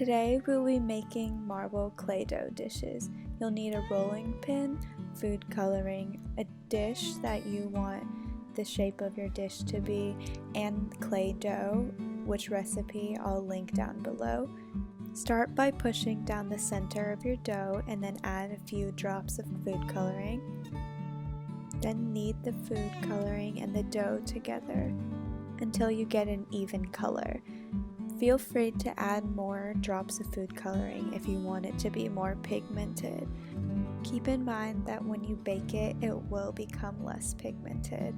Today we'll be making marble clay dough dishes. You'll need a rolling pin, food coloring, a dish that you want the shape of your dish to be, and clay dough, which recipe I'll link down below. Start by pushing down the center of your dough and then add a few drops of food coloring. Then knead the food coloring and the dough together until you get an even color. Feel free to add more drops of food coloring if you want it to be more pigmented. Keep in mind that when you bake it, it will become less pigmented.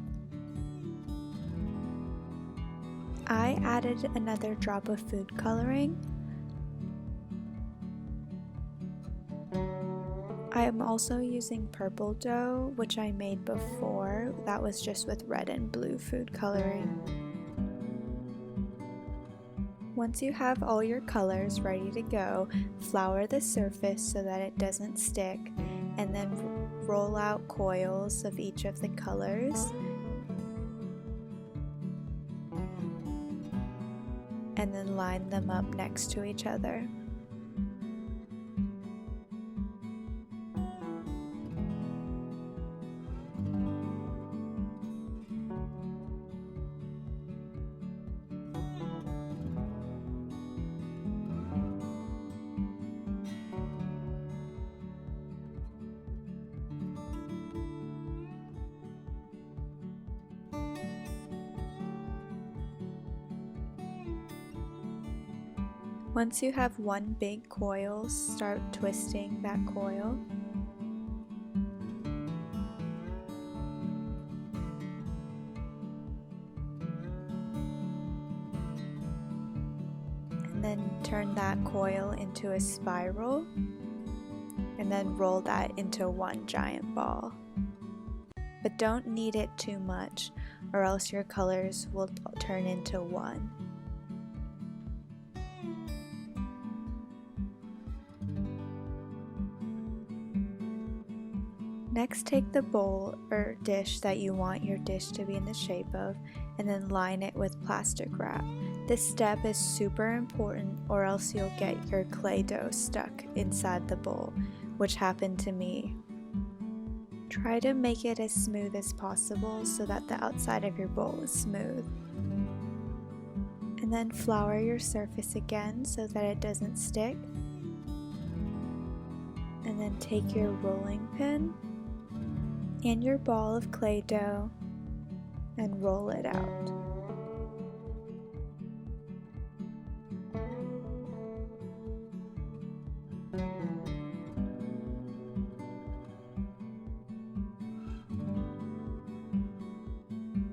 I added another drop of food coloring. I am also using purple dough, which I made before. That was just with red and blue food coloring. Once you have all your colors ready to go, flour the surface so that it doesn't stick, and then roll out coils of each of the colors. And then line them up next to each other. Once you have one big coil, start twisting that coil. And then turn that coil into a spiral, and then roll that into one giant ball. But don't knead it too much, or else your colors will turn into one. Next, take the bowl or dish that you want your dish to be in the shape of and then line it with plastic wrap. This step is super important, or else you'll get your clay dough stuck inside the bowl, which happened to me. Try to make it as smooth as possible so that the outside of your bowl is smooth. And then flour your surface again so that it doesn't stick. And then take your rolling pin and your ball of clay dough and roll it out.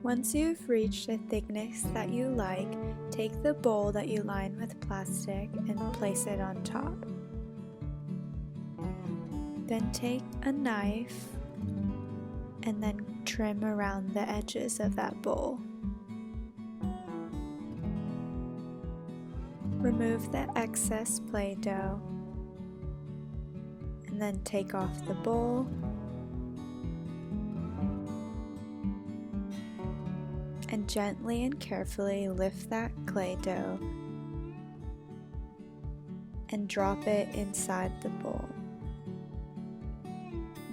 Once you've reached a thickness that you like, take the bowl that you line with plastic and place it on top. Then take a knife and then trim around the edges of that bowl. Remove the excess clay dough and then take off the bowl and gently and carefully lift that clay dough and drop it inside the bowl.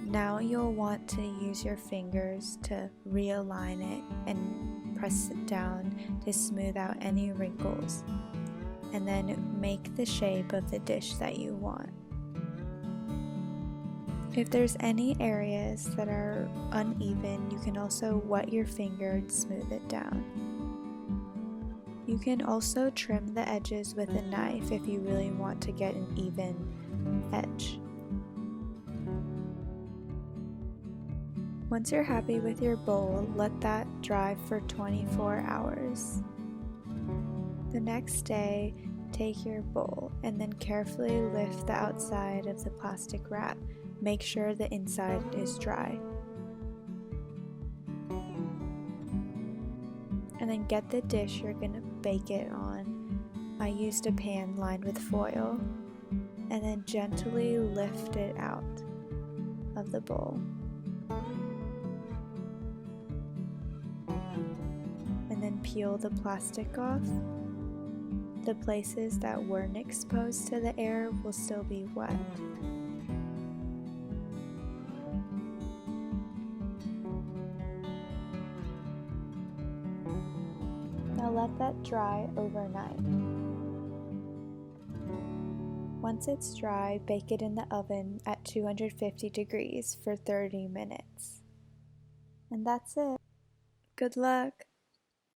Now you'll want to use your fingers to realign it and press it down to smooth out any wrinkles, and then make the shape of the dish that you want. If there's any areas that are uneven, you can also wet your finger and smooth it down. You can also trim the edges with a knife if you really want to get an even edge. Once you're happy with your bowl, let that dry for 24 hours. The next day, take your bowl and then carefully lift the outside of the plastic wrap. Make sure the inside is dry. And then get the dish you're going to bake it on. I used a pan lined with foil, and then gently lift it out of the bowl. And then peel the plastic off The places that weren't exposed to the air will still be wet. Now let that dry overnight. Once it's dry, bake it in the oven at 250 degrees for 30 minutes. And that's it. Good luck!